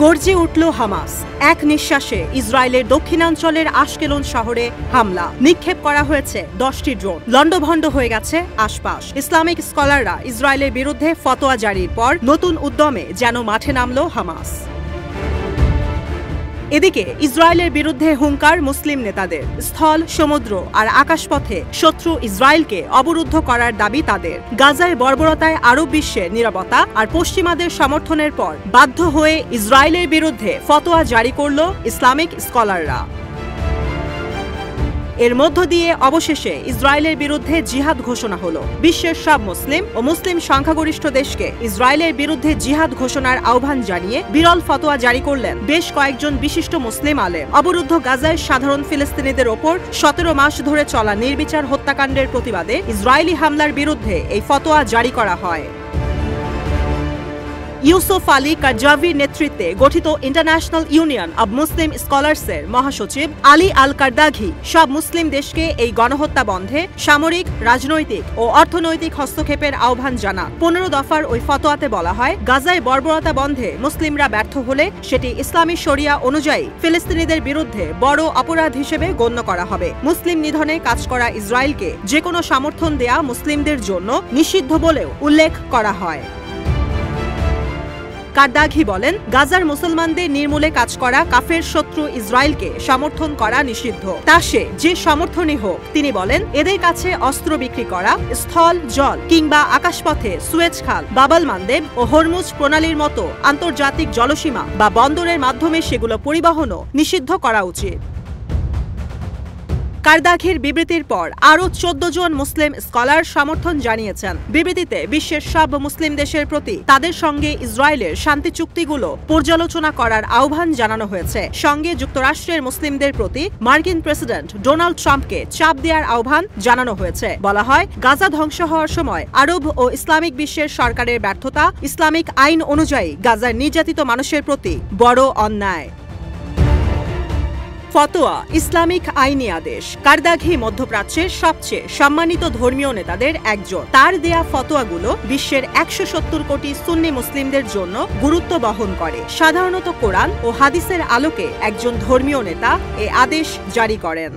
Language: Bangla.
গর্জে উঠল হামাস। এক নিঃশ্বাসে ইসরায়েলের দক্ষিণাঞ্চলের আশকেলন শহরে হামলা, নিক্ষেপ করা হয়েছে 10টি ড্রোন। লন্ডভন্ড হয়ে গেছে আশপাশ। ইসলামিক স্কলাররা ইসরায়েলের বিরুদ্ধে ফতোয়া জারির পর নতুন উদ্যমে যেন মাঠে নামল হামাস। এদিকে ইসরায়েলের বিরুদ্ধে হুঙ্কার মুসলিম নেতাদের। স্থল, সমুদ্র আর আকাশপথে শত্রু ইসরায়েলকে অবরুদ্ধ করার দাবি তাদের। গাজায় বর্বরতায় আরব বিশ্বের নীরবতা আর পশ্চিমাদের সমর্থনের পর বাধ্য হয়ে ইসরায়েলের বিরুদ্ধে ফতোয়া জারি করল ইসলামিক স্কলাররা। এর মধ্য দিয়ে অবশেষে ইসরায়েলের বিরুদ্ধে জিহাদ ঘোষণা হলো। বিশ্বের সব মুসলিম ও মুসলিম সংখ্যাগরিষ্ঠ দেশকে ইসরায়েলের বিরুদ্ধে জিহাদ ঘোষণার আহ্বান জানিয়ে বিরল ফতোয়া জারি করলেন বেশ কয়েকজন বিশিষ্ট মুসলিম আলেম। অবরুদ্ধ গাজায় সাধারণ ফিলিস্তিনিদের ওপর 17 মাস ধরে চলা নির্বিচার হত্যাকাণ্ডের প্রতিবাদে ইসরায়েলি হামলার বিরুদ্ধে এই ফতোয়া জারি করা হয়। ইউসুফ আলী কারজাভির নেতৃত্বে গঠিত ইন্টারন্যাশনাল ইউনিয়ন অব মুসলিম স্কলার্সের মহাসচিব আলী আল কারদাঘি সব মুসলিম দেশকে এই গণহত্যা বন্ধে সামরিক, রাজনৈতিক ও অর্থনৈতিক হস্তক্ষেপের আহ্বান জানান। 15 দফার ওই ফতোয়াতে বলা হয়, গাজায় বর্বরতা বন্ধে মুসলিমরা ব্যর্থ হলে সেটি ইসলামী শরিয়া অনুযায়ী ফিলিস্তিনিদের বিরুদ্ধে বড় অপরাধ হিসেবে গণ্য করা হবে। মুসলিম নিধনে কাজ করা ইসরায়েলকে যে কোনো সমর্থন দেয়া মুসলিমদের জন্য নিষিদ্ধ বলেও উল্লেখ করা হয়। কারদাঘি বলেন, গাজার মুসলমানদের নির্মূলে কাজ করা কাফের শত্রু ইসরায়েলকে সমর্থন করা নিষিদ্ধ। তা সে যে সমর্থনই হোক। তিনি বলেন, এদের কাছে অস্ত্র বিক্রি করা, স্থল, জল কিংবা আকাশপথে সুয়েজ খাল, বাবাল মানদেব ও হরমুজ প্রণালীর মতো আন্তর্জাতিক জলসীমা বা বন্দরের মাধ্যমে সেগুলো পরিবহনও নিষিদ্ধ করা উচিত। কারদাঘির বিবৃতির পর আরও 14 জন মুসলিম স্কলার সমর্থন জানিয়েছেন। বিবৃতিতে বিশ্বের সব মুসলিম দেশের প্রতি তাদের সঙ্গে ইসরায়েলের শান্তি চুক্তিগুলো পর্যালোচনা করার আহ্বান জানানো হয়েছে। সঙ্গে যুক্তরাষ্ট্রের মুসলিমদের প্রতি মার্কিন প্রেসিডেন্ট ডোনাল্ড ট্রাম্পকে চাপ দেওয়ার আহ্বান জানানো হয়েছে। বলা হয়, গাজা ধ্বংস হওয়ার সময় আরব ও ইসলামিক বিশ্বের সরকারের ব্যর্থতা ইসলামিক আইন অনুযায়ী গাজার নির্যাতিত মানুষের প্রতি বড় অন্যায়। ফতোয়া ইসলামিক আইনি আদেশ। কারদাঘি মধ্যপ্রাচ্যের সবচেয়ে সম্মানিত ধর্মীয় নেতাদের একজন। তার দেয়া ফতোয়াগুলো বিশ্বের 170 কোটি সুন্নি মুসলিমদের জন্য গুরুত্ব বহন করে। সাধারণত কোরআন ও হাদিসের আলোকে একজন ধর্মীয় নেতা এ আদেশ জারি করেন।